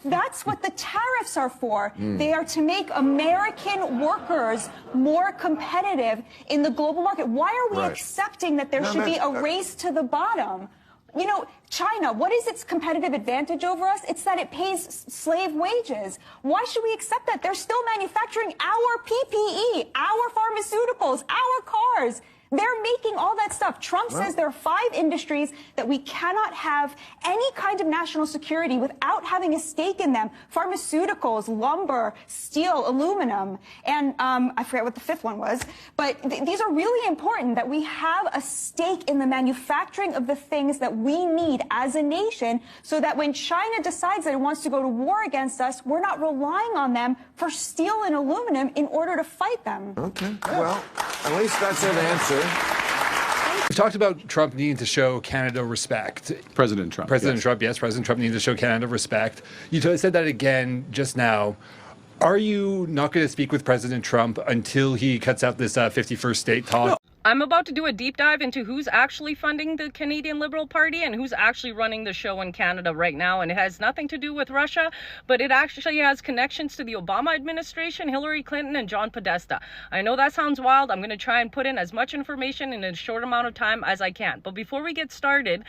That's what the tariffs are for. They are to make American workers more competitive in the global market. Why are we accepting that there should be a race to the bottom? You know, China, what is its competitive advantage over us? It's that it pays slave wages. Why should we accept that? They're still manufacturing our PPE, our pharmaceuticals, our cars. They're making all that stuff. Trump says there are 5 industries that we cannot have any kind of national security without having a stake in them. Pharmaceuticals, lumber, steel, aluminum, and I forget what the 5th one was. But these are really important, that we have a stake in the manufacturing of the things that we need as a nation, so that when China decides that it wants to go to war against us, we're not relying on them for steel and aluminum in order to fight them. Okay, well, at least that's an answer. We talked about Trump needing to show Canada respect. President Trump. President Trump, yes. President Trump needing to show Canada respect. You said that again just now. Are you not going to speak with President Trump until he cuts out this 51st state talk? No. I'm about to do a deep dive into who's actually funding the Canadian Liberal Party and who's actually running the show in Canada right now. And it has nothing to do with Russia, but it actually has connections to the Obama administration, Hillary Clinton, and John Podesta. I know that sounds wild. I'm going to try and put in as much information in a short amount of time as I can. But before we get started...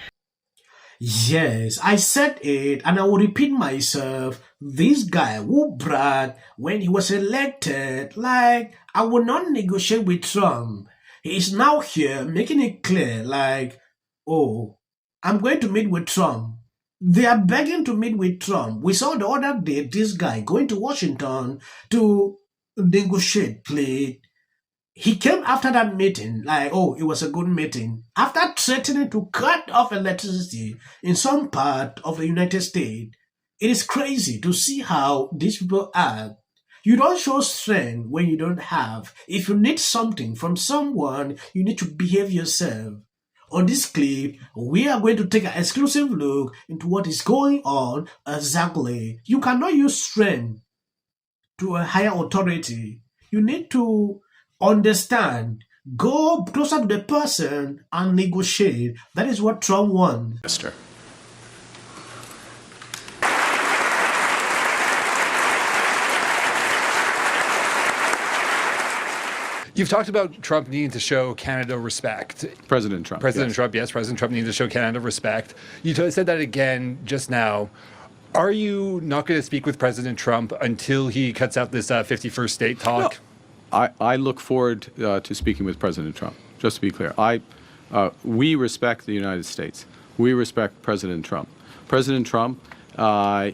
Yes, I said it, and I will repeat myself. This guy who bragged when he was elected, like, I will not negotiate with Trump. He's now here making it clear, like, oh, I'm going to meet with Trump. They are begging to meet with Trump. We saw the other day this guy going to Washington to negotiate, please. He came after that meeting, like, oh, it was a good meeting. After threatening to cut off electricity in some part of the United States, it is crazy to see how these people act. You don't show strength when you don't have. If you need something from someone, you need to behave yourself. On this clip, we are going to take an exclusive look into what is going on exactly. You cannot use strength to a higher authority. You need to understand. Go closer to the person and negotiate. That is what Trump wants. Mister. You've talked about Trump needing to show Canada respect. President Trump. President Trump, yes. President Trump needing to show Canada respect. You said that again just now. Are you not going to speak with President Trump until he cuts out this 51st state talk? No. I look forward to speaking with President Trump, just to be clear. We respect the United States. We respect President Trump. President Trump has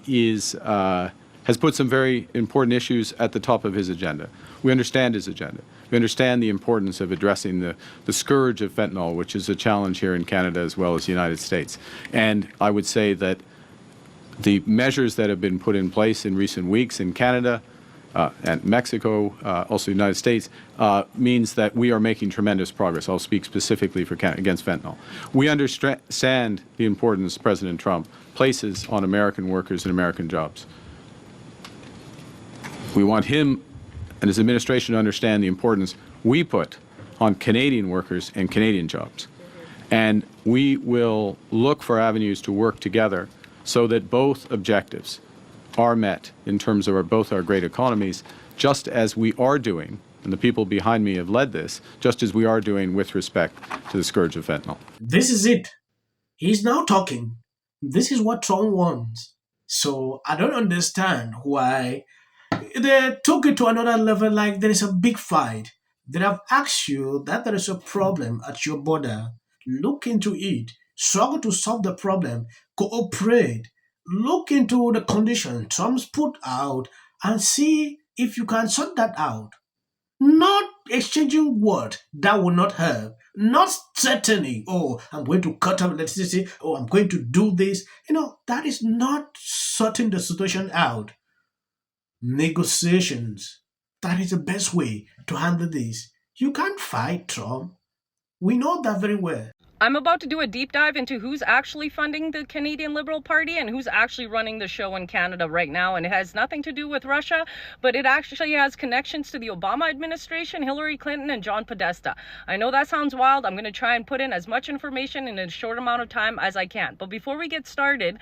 put some very important issues at the top of his agenda. We understand his agenda. We understand the importance of addressing the scourge of fentanyl, which is a challenge here in Canada as well as the United States. And I would say that the measures that have been put in place in recent weeks in Canada and Mexico, also the United States, means that we are making tremendous progress. I'll speak specifically for Canada against fentanyl. We understand the importance President Trump places on American workers and American jobs. We want him and his administration to understand the importance we put on Canadian workers and Canadian jobs. And we will look for avenues to work together so that both objectives are met in terms of both our great economies, just as we are doing, and the people behind me have led this, just as we are doing with respect to the scourge of fentanyl. This is it. He's now talking. This is what Trump wants. So I don't understand why they took it to another level, like there is a big fight. They have asked you that there is a problem at your border. Look into it. Struggle to solve the problem. Cooperate. Look into the condition Trump's put out and see if you can sort that out. Not exchanging words that will not help. Not threatening, oh, I'm going to cut off electricity, oh, I'm going to do this. That is not sorting the situation out. Negotiations. That is the best way to handle this. You can't fight Trump. We know that very well. I'm about to do a deep dive into who's actually funding the Canadian Liberal Party and who's actually running the show in Canada right now. And it has nothing to do with Russia, but it actually has connections to the Obama administration, Hillary Clinton, and John Podesta. I know that sounds wild. I'm going to try and put in as much information in a short amount of time as I can. But before we get started,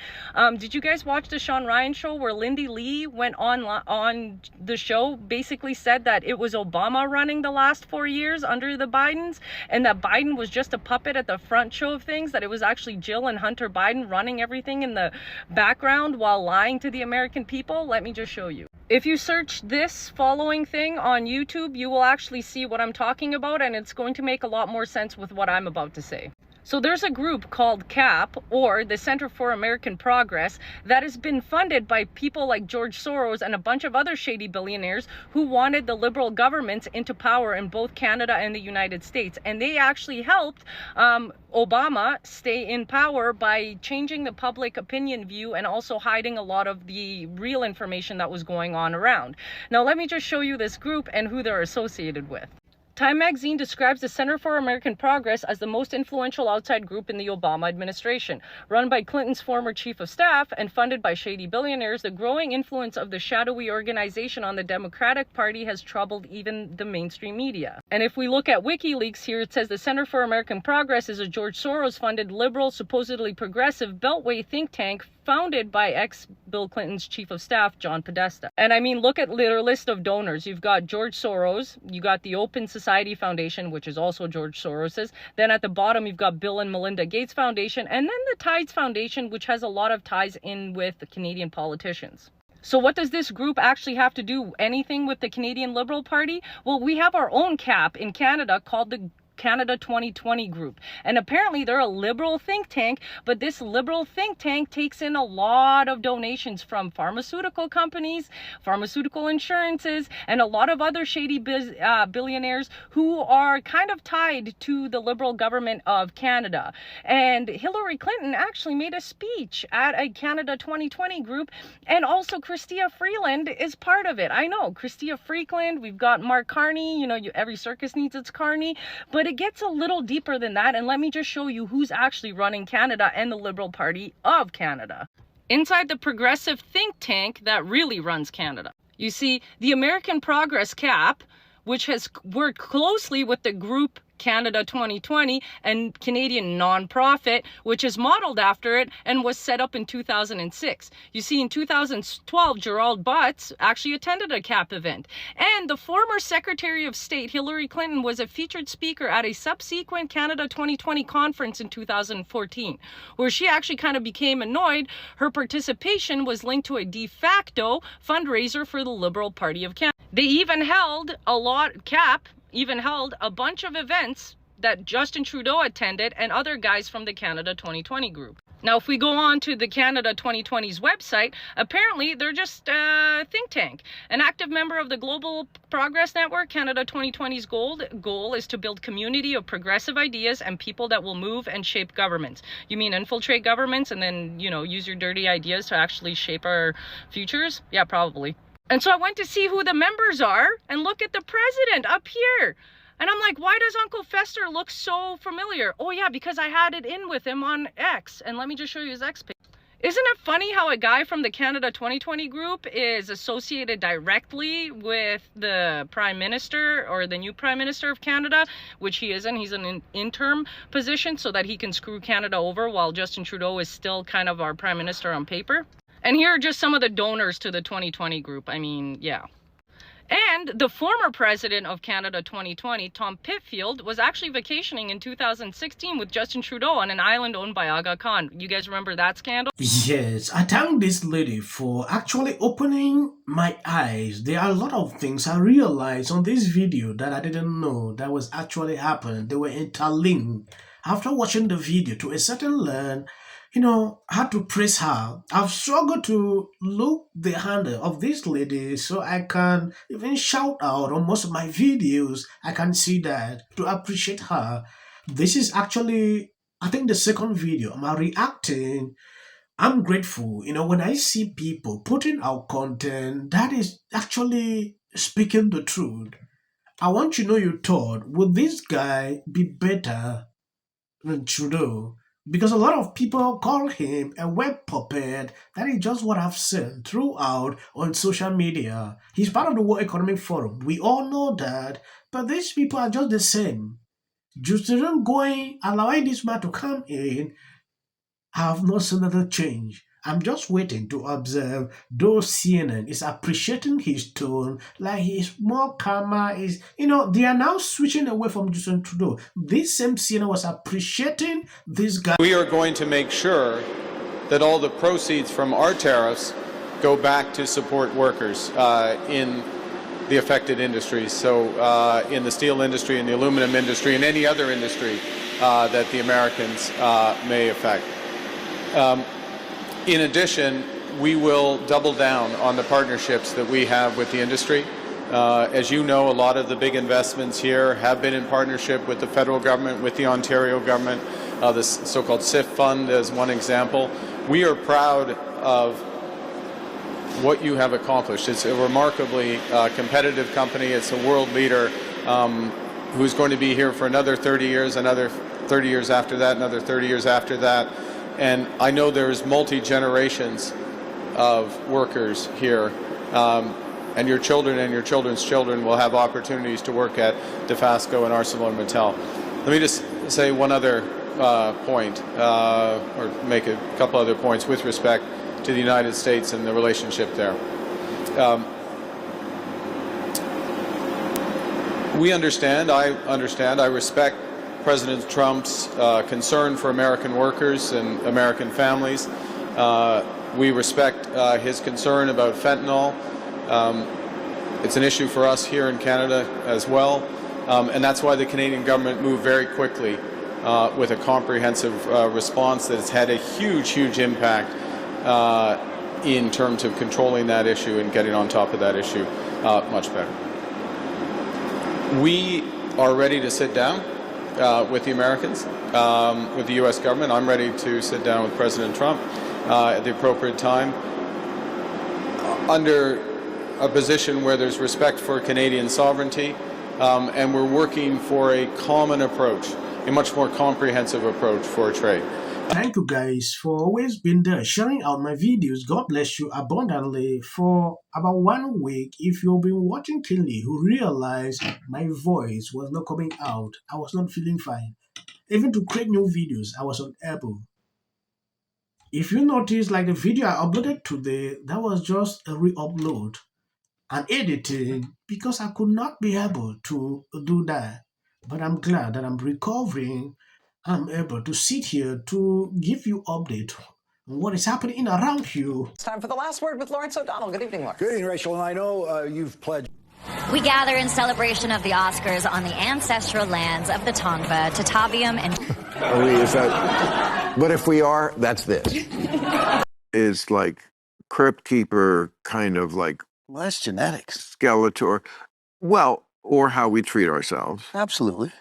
did you guys watch the Sean Ryan show where Lindy Lee went on the show, basically said that it was Obama running the last 4 years under the Bidens, and that Biden was just a puppet at the front show of things, that it was actually Jill and Hunter Biden running everything in the background while lying to the American people? Let me just show you. If you search this following thing on YouTube, you will actually see what I'm talking about, and it's going to make a lot more sense with what I'm about to say. So there's a group called CAP, or the Center for American Progress, that has been funded by people like George Soros and a bunch of other shady billionaires who wanted the liberal governments into power in both Canada and the United States. And they actually helped Obama stay in power by changing the public opinion view and also hiding a lot of the real information that was going on around. Now, let me just show you this group and who they're associated with. Time magazine describes the Center for American Progress as the most influential outside group in the Obama administration. Run by Clinton's former chief of staff and funded by shady billionaires, the growing influence of the shadowy organization on the Democratic Party has troubled even the mainstream media. And if we look at WikiLeaks here, it says the Center for American Progress is a George Soros-funded, liberal, supposedly progressive beltway think tank founded by ex-Bill Clinton's chief of staff, John Podesta. And I mean, look at their list of donors. You've got George Soros, you got the Open Society Foundation, which is also George Soros's. Then at the bottom, you've got Bill and Melinda Gates Foundation, and then the Tides Foundation, which has a lot of ties in with the Canadian politicians. So what does this group actually have to do anything with the Canadian Liberal Party? Well, we have our own CAP in Canada called the Canada 2020 group, and apparently they're a liberal think tank, but this liberal think tank takes in a lot of donations from pharmaceutical companies, pharmaceutical insurances, and a lot of other shady billionaires who are kind of tied to the liberal government of Canada. And Hillary Clinton actually made a speech at a Canada 2020 group, and also Chrystia Freeland is part of it. I know, Chrystia Freeland, we've got Mark Carney, you know, every circus needs its Carney, but it gets a little deeper than that, and let me just show you who's actually running Canada and the Liberal Party of Canada. Inside the progressive think tank that really runs Canada, you see the American Progress CAP, which has worked closely with the group Canada 2020 and Canadian nonprofit, which is modeled after it and was set up in 2006. You see, in 2012, Gerald Butts actually attended a CAP event. And the former Secretary of State, Hillary Clinton, was a featured speaker at a subsequent Canada 2020 conference in 2014, where she actually kind of became annoyed. Her participation was linked to a de facto fundraiser for the Liberal Party of Canada. They even held CAP even held a bunch of events that Justin Trudeau attended and other guys from the Canada 2020 group. Now, if we go on to the Canada 2020's website, apparently they're just a think tank. An active member of the Global Progress Network, Canada 2020's goal is to build community of progressive ideas and people that will move and shape governments. You mean infiltrate governments and then, you know, use your dirty ideas to actually shape our futures? Yeah, probably. And so I went to see who the members are, and look at the president up here. And I'm like, why does Uncle Fester look so familiar? Oh yeah, because I had it in with him on X. And let me just show you his X page. Isn't it funny how a guy from the Canada 2020 group is associated directly with the Prime Minister or the new Prime Minister of Canada, which he isn't. He's in an interim position so that he can screw Canada over while Justin Trudeau is still kind of our Prime Minister on paper. And here are just some of the donors to the 2020 group. I mean, yeah. And the former president of Canada 2020, Tom Pitfield, was actually vacationing in 2016 with Justin Trudeau on an island owned by Aga Khan. You guys remember that scandal? Yes, I thank this lady for actually opening my eyes. There are a lot of things I realized on this video that I didn't know that was actually happening. They were interlinked. After watching the video, to a certain learn, how to praise her. I've struggled to look the handle of this lady so I can even shout out on most of my videos. I can see that to appreciate her. This is actually, I think, the second video. I'm reacting. I'm grateful. When I see people putting out content that is actually speaking the truth. I want you to know your thought. Would this guy be better Trudeau. Because a lot of people call him a web puppet. That is just what I've seen throughout on social media. He's part of the World Economic Forum. We all know that. But these people are just the same. Justin going, allowing this man to come in, I have not seen another change. I'm just waiting to observe, though CNN is appreciating his tone, like he's more calmer, they are now switching away from Justin Trudeau. This same CNN was appreciating this guy. We are going to make sure that all the proceeds from our tariffs go back to support workers in the affected industries. So in the steel industry, in the aluminum industry, and any other industry that the Americans may affect. In addition, we will double down on the partnerships that we have with the industry. As you know, a lot of the big investments here have been in partnership with the federal government, with the Ontario government, the so-called SIF fund as one example. We are proud of what you have accomplished. It's a remarkably competitive company. It's a world leader who's going to be here for another 30 years, another 30 years after that, another 30 years after that. And I know there's multi-generations of workers here, and your children and your children's children will have opportunities to work at Dofasco and ArcelorMittal. Let me just say one other point, or make a couple other points with respect to the United States and the relationship there. I respect President Trump's concern for American workers and American families. We respect his concern about fentanyl. It's an issue for us here in Canada as well, and that's why the Canadian government moved very quickly with a comprehensive response that has had a huge impact in terms of controlling that issue and getting on top of that issue much better. We are ready to sit down with the Americans, with the U.S. government. I'm ready to sit down with President Trump at the appropriate time under a position where there's respect for Canadian sovereignty, and we're working for a common approach, a much more comprehensive approach for trade. Thank you guys for always being there, sharing out my videos. God bless you abundantly. For about 1 week, if you've been watching keenly, you realize my voice was not coming out. I was not feeling fine. Even to create new videos, I was unable. If you notice, like the video I uploaded today, that was just a re-upload and editing because I could not be able to do that. But I'm glad that I'm recovering. I'm able to sit here to give you update on what is happening around you. It's time for the last word with Lawrence O'Donnell. Good evening, Lawrence. Good evening, Rachel. And I know you've pledged. We gather in celebration of the Oscars on the ancestral lands of the Tongva, Tataviam, and... But if we are, that's this. Is like crypt keeper, kind of like... Well, that's genetics. Skeletor. Well, or how we treat ourselves. Absolutely.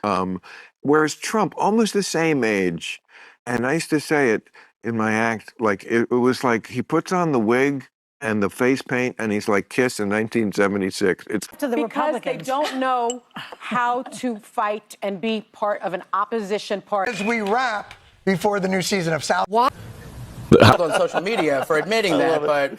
Whereas Trump, almost the same age, and I used to say it in my act, like it was like he puts on the wig and the face paint and he's like Kiss in 1976. It's to the Republicans. They don't know how to fight and be part of an opposition party. As we wrap before the new season of South. On social media for admitting that, but